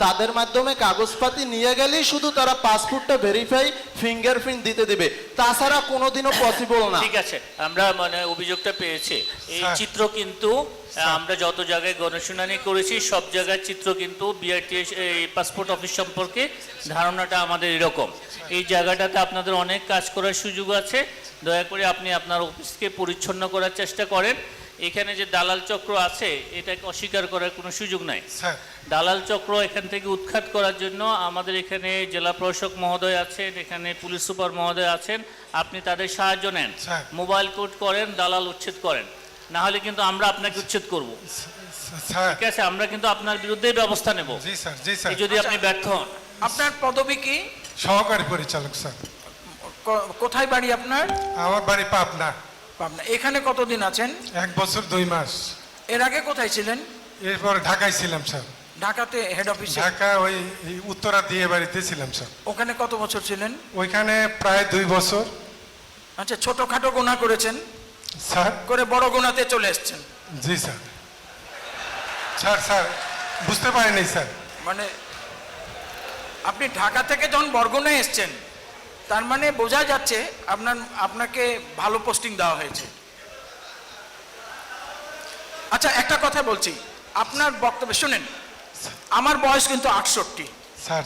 তাদের মাধ্যমে কাগজপাতি নিয়ে গেলেই শুধু তারা পাসপোর্টটা ভেরিফাই ফিঙ্গারপ্রিন্ট দিতে দিবে, তাছাড়া কোনোদিনও পসিবল না। ঠিক আছে, আমরা অভিযোগটা পেয়েছি। এই চিত্র কিন্তু আমরা যত জায়গায় গণশুনানি করেছি সব জায়গায় চিত্র কিন্তু বিআরটিএস এই পাসপোর্ট অফিস সম্পর্কে ধারণাটা আমাদের এরকম। এই জায়গাটাতে আপনাদের অনেক কাজ করার সুযোগ আছে, দয়া করে আপনি আপনার অফিসকে পরিচ্ছন্ন করার চেষ্টা করেন। এখানে যে দালাল চক্র আছে এটাকে অস্বীকার করার কোনো সুযোগ নাই। দালাল চক্র এখান থেকে উৎখাত করার জন্য আমাদের এখানে জেলা প্রশাসক মহোদয় আছেন, এখানে পুলিশ সুপার মহোদয় আছেন, আপনি তাদের সাহায্য নেন, মোবাইল কোড করেন, দালাল উচ্ছেদ করেন, না হলে কিন্তু আমরা আপনাকে উচ্ছেদ করব। ঠিক আছে, আমরা কিন্তু আপনার বিরুদ্ধে ব্যবস্থা নেব যদি আপনি ব্যর্থ হন। আপনার পদবি কি? সহকারী পরিচালক স্যার। কোথায় বাড়ি আপনার? আমার বাড়ি পাবনা। পাবনা। এখানে কতদিন আছেন? 1 বছর 2 মাস। এর আগে কোথায় ছিলেন? এরপর ঢাকায় ছিলাম স্যার। ঢাকাতে হেড অফিস? ঢাকা ওই উত্তরা দিয়ে বাড়িতে ছিলাম স্যার। ওখানে কত বছর ছিলেন? ওইখানে প্রায় 2 বছর। আচ্ছা, ছোটখাটো গুনাহ করেছেন স্যার, করে বড় গুনাহতে চলে এসেছেন? জি স্যার। স্যার বুঝতে পারিনি স্যার। মানে আপনি ঢাকা থেকে যখন বরগুনায় এসেছেন তার মানে বোঝা যাচ্ছে আপনাকে ভালো পোস্টিং দেওয়া হয়েছে। আচ্ছা, একটা কথা বলছি, আপনার বক্তব্য শুনেন। আমার বয়স কিন্তু 68। স্যার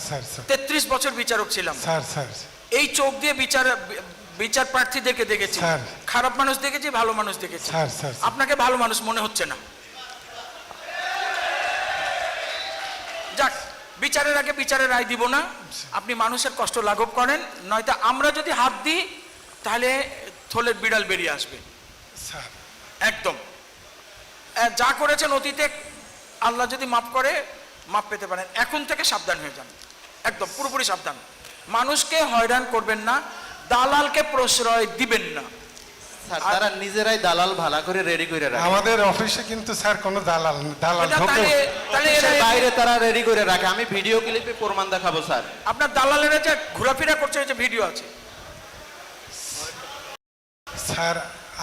33 বছর বিচারক ছিলাম। স্যার এই চোখ দিয়ে বিচার প্রার্থীদেরকে দেখেছি, খারাপ মানুষ দেখেছি, ভালো মানুষ দেখেছি। আপনাকে ভালো মানুষ মনে হচ্ছে না। যাক, বিচারের আগে বিচারের রায় দিব না, আপনি মানুষের কষ্ট লাঘব করেন, নয়তো আমরা যদি হাত দিই তাহলে থলের বিড়াল বেরিয়ে আসবে। একদম যা করেছেন অতীতে আল্লাহ যদি মাফ করে, মাফ পেতে পারেন। এখন থেকে সাবধান হয়ে যান, একদম পুরোপুরি সাবধান। মানুষকে হয়রান করবেন না, দালালকে প্রশ্রয় দিবেন না। তারা নিজেরাই দালাল ভাড়া করে রেডি করে রাখে। আমাদের অফিসে কিন্তু স্যার কোনো দালাল বাইরে তারা রেডি করে রাখে। আমি ভিডিও ক্লিপে প্রমাণ দেখাবো স্যার। আপনার দালালেরা যে ঘোরাফেরা করছে, যে ভিডিও আছে। স্যার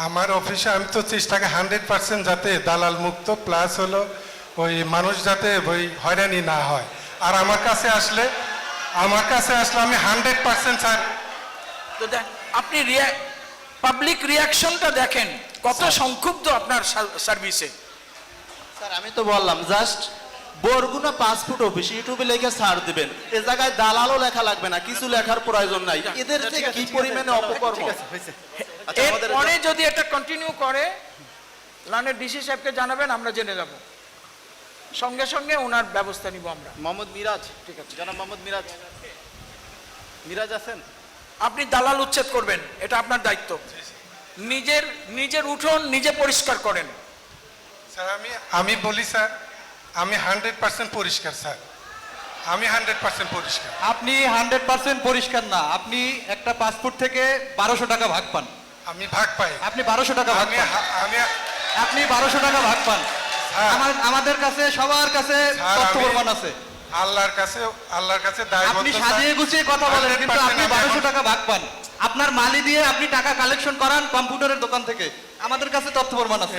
আমার অফিসে আমি তো চেষ্টা করি 100% যাতে দালাল মুক্ত, প্লাস হলো ওই মানুষ যাতে ওই হয়রানি না হয়। আর আমার কাছে আসলে আমি 100% স্যার। তো দেখ, আপনি পাবলিক রিয়াকশনটা দেখেন, কত সংক্ষুব্ধ আপনার সার্ভিসে। স্যার আমি তো বললাম জাস্ট বরগুনা পাসপোর্ট অফিস ইউটিউবে লিখে ছাড় দিবেন, এ জায়গায় দালালও লেখা লাগবে না, কিছু লেখার প্রয়োজন নাই। এদের যে কি পরিমাণে অপকর্ম। এরপরে যদি এটা কন্টিনিউ করে লানের ডিসি সাহেবকে জানাবেন, আমরা জেনে যাব, সঙ্গে সঙ্গে ওনার ব্যবস্থা নিব আমরা। মোহাম্মদ মিরাজ, ঠিক আছে জনাব মোহাম্মদ মিরাজ আছেন? আপনি দালাল উচ্ছেদ করবেন, এটা আপনার দায়িত্ব। নিজের উঠোন নিজে পরিষ্কার করেন। স্যার আমি বলি স্যার, আমি 100% পরিষ্কার স্যার, আমি 100% পরিষ্কার। আপনি 100% পরিষ্কার না, আপনি একটা পাসপোর্ট থেকে 1200 টাকা ভাগ পান। আমি ভাগ পাই? আপনি 1200 টাকা ভাগ পান। আপনি 1200 টাকা ভাগ পান। আমাদের কাছে সবার কাছে তথ্য প্রমাণ আছে। আল্লাহর কাছে দায়বদ্ধ। আপনি সাজিয়ে গুছিয়ে কথা বলেন, কিন্তু আপনি 1200 টাকা ভাগ পান। আপনার মালি দিয়ে আপনি টাকা কালেকশন করান কম্পিউটারের দোকান থেকে, আমাদের কাছে তথ্য প্রমাণ আছে।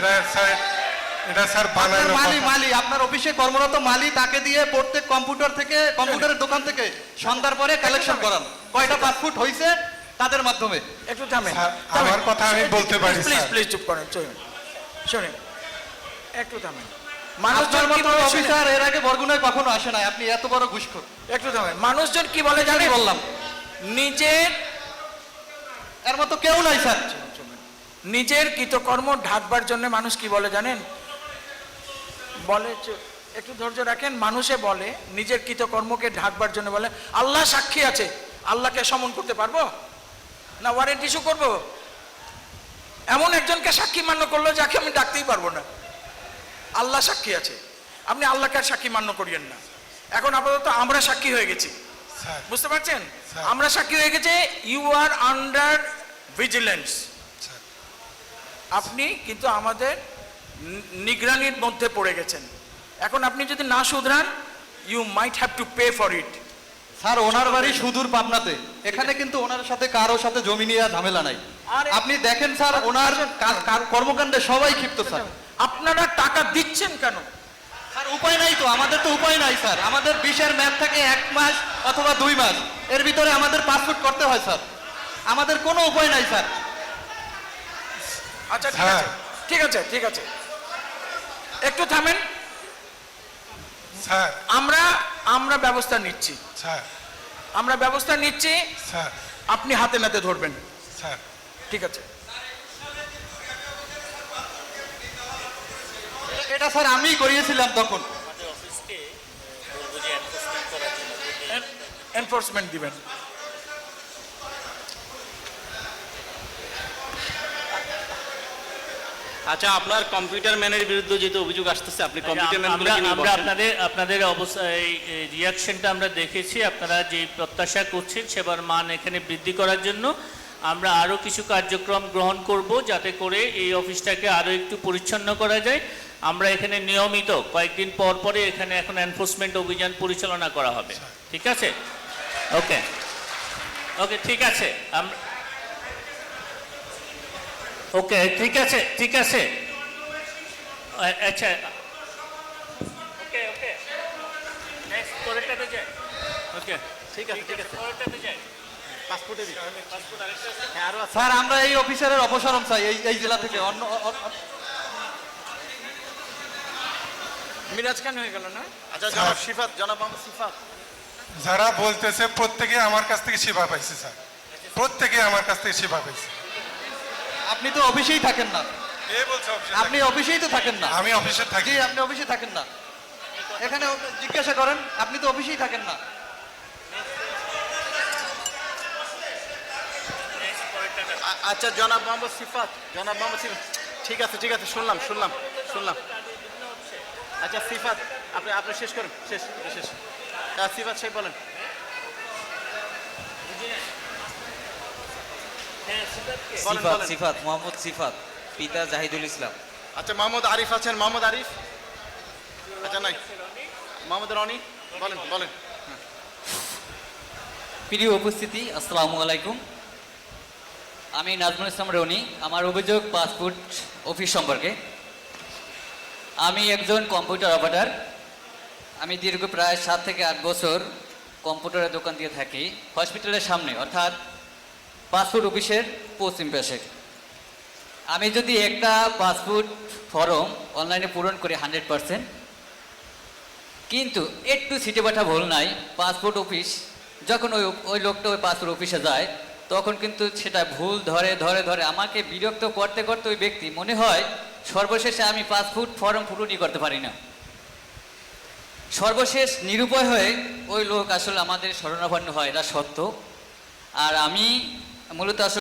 এটা স্যার বানানো মালি আপনার অফিসে কর্মরত মালি, তাকে দিয়ে প্রত্যেক কম্পিউটারের দোকান থেকে সন্ধ্যার পরে কালেকশন করান কয়টা পাসপোর্ট হয়েছে তাদের মাধ্যমে। একটু থামেন, আমার কথা আমি বলতে পারি। প্লিজ চুপ করেন, শুনুন একটু থামেন। মানুষজন মতো অফিসার এর আগে বরগুনায় কখনো আসে নাই, আপনি এত বড় ঘুষখোর। একটু থামেন। মানুষজন কি বলে জানেন? বললাম এর মতো কেউ নাই স্যার। নিজের কৃতকর্ম ঢাকবার জন্য মানুষ কি বলে জানেন? বলে, একটু ধৈর্য রাখেন, মানুষে বলে নিজের কৃতকর্মকে ঢাকবার জন্য বলে আল্লাহ সাক্ষী আছে। আল্লাহকে সমন করতে পারবো না? ওয়ারেন্ট ইস্যু করবো? এমন একজনকে সাক্ষী মান্য করলো যাকে আমি ডাকতেই পারবো না। আল্লাহ সাক্ষী আছে, আপনি আল্লাহকে আর সাক্ষী মান্য করিয়েন না। এখন আপাতত আমরা সাক্ষী হয়ে গেছি, বুঝতে পারছেন? আমরা সাক্ষী হয়ে গেছে। You are under vigilance. আপনি কিন্তু আমাদের নিগরানির মধ্যে পড়ে গেছেন। এখন আপনি যদি না শুধরান, you might have to pay for it. Sir ওনার বাড়ি সুদূর পাবনাতে, এখানে কিন্তু ওনার সাথে কারোর সাথে জমি নিয়ে ঝামেলা নাই। আপনি দেখেন স্যার, ওনার কর্মকাণ্ডে সবাই ক্ষিপ্ত। স্যার আপনারা টাকা দিচ্ছেন কেন? আর উপায় নাই তো, আমাদের তো উপায় নাই স্যার। আমাদের 20-এর ম্যাপ থাকে 1 মাস অথবা 2 মাস, এর ভিতরে আমাদের পাসপোর্ট করতে হয় স্যার। আমাদের কোনো উপায় নাই স্যার। আচ্ছা ঠিক আছে, ঠিক আছে, ঠিক আছে, একটু থামেন। স্যার আমরা ব্যবস্থা নিচ্ছি, স্যার আমরা ব্যবস্থা নিচ্ছি। স্যার আপনি হাতে নাতে ধরবেন, স্যার ঠিক আছে? এটা স্যার আমিই করিয়েছিলাম তখন। আমাদের অফিসকে বলবো যে এনফোর্সমেন্ট করার জন্য যদি এনফোর্সমেন্ট দিবেন। আচ্ছা, আপনার কম্পিউটার ম্যানের বিরুদ্ধে যেহেতু অভিযোগ আসতেছে, আপনি কম্পিউটার ম্যানগুলো আমরা কি নিয়ে আমরা বলছেন? আপনাদের অবস্থা এই রিয়াকশনটা আমরা দেখেছি। আপনারা যে প্রত্যাশা করছেন সেবার মান এখানে বৃদ্ধি করার জন্য আমরা আরও কিছু কার্যক্রম গ্রহণ করব, যাতে করে এই অফিসটাকে আরও একটু পরিচ্ছন্ন করা যায়। আমরা এখানে নিয়মিত কয়েকদিন পর পরে এখানে এখন এনফোর্সমেন্ট অভিযান পরিচালনা করা হবে। ঠিক আছে? ওকে ওকে, ঠিক আছে। আমরা ওকে, ঠিক আছে, ঠিক আছে। আচ্ছা, ওকে ওকে, নেক্সট পরেরটাতে যাই। ওকে, ঠিক আছে, ঠিক আছে। পরেরটাতে যাই। পাসপোর্টে দিন। পাসপোর্ট আরেকটা আছে? হ্যাঁ, আরো আছে। স্যার আমরা এই অফিসারের অপসারণ চাই এই জেলা থেকে। অন্য মিরাজ খান হয়ে গেল না? আচ্ছা, জনাব সিফাত, জনাব মোহাম্মদ সিফাত। যারা বলতেছে প্রত্যেকে আমার কাছ থেকে সেবা পাইছে স্যার, প্রত্যেকে আমার কাছ থেকে সেবা পাইছে। আপনি তো অফিসেই থাকেন না, কে বলছে অফিসে আপনি অফিসেই তো থাকেন না। আমি অফিসে থাকি। জি, আপনি অফিসে থাকেন না। এখানে জিজ্ঞাসা করেন, আপনি তো অফিসেই থাকেন না। আচ্ছা, জনাব মোহাম্মদ সিফাত, জনাব মোহাম্মদ সিফাত। ঠিক আছে, ঠিক আছে, শুনলাম। আচ্ছা সিফাত, আপনি শেষ করুন, শেষ। সিফাত সাহেব বলেন। বলেন, সিফাত বলেন। সিফাত মোহাম্মদ সিফাত, পিতা জাহিদুল ইসলাম। আচ্ছা, মোহাম্মদ আরিফ আছেন, মোহাম্মদ আরিফ। আচ্ছা, নাই, মোহাম্মদ রনি। বলেন। প্রিয় উপস্থিতি, আসসালামু আলাইকুম। আমি নাজমুল ইসলাম রনি। আমার অভিযোগ পাসপোর্ট অফিস সম্পর্কে। আমি একজন কম্পিউটার অপারেটর। আমি দীর্ঘ প্রায় 7 থেকে 8 বছর কম্পিউটারের দোকান দিয়ে থাকি হসপিটালের সামনে, অর্থাৎ পাসপোর্ট অফিসের পশ্চিম পাশে। আমি যদি একটা পাসপোর্ট ফর্ম অনলাইনে পূরণ করি 100%, কিন্তু একটু সিটে বাটা ভুল নাই, পাসপোর্ট অফিস যখন ওই লোকটা ওই পাসপোর্ট অফিসে যায়, তখন কিন্তু সেটা ভুল ধরে আমাকে বিরক্ত করতে ওই ব্যক্তি মনে হয় সর্বশেষে আমি পাসপোর্ট ফর্ম পূরণই করতে পারি না। সর্বশেষ নিরুপায় হয়ে ওই লোক আসলে আমাদের শরণাপন্ন হয়, এটা সত্য। আর আমি মূলত আসলে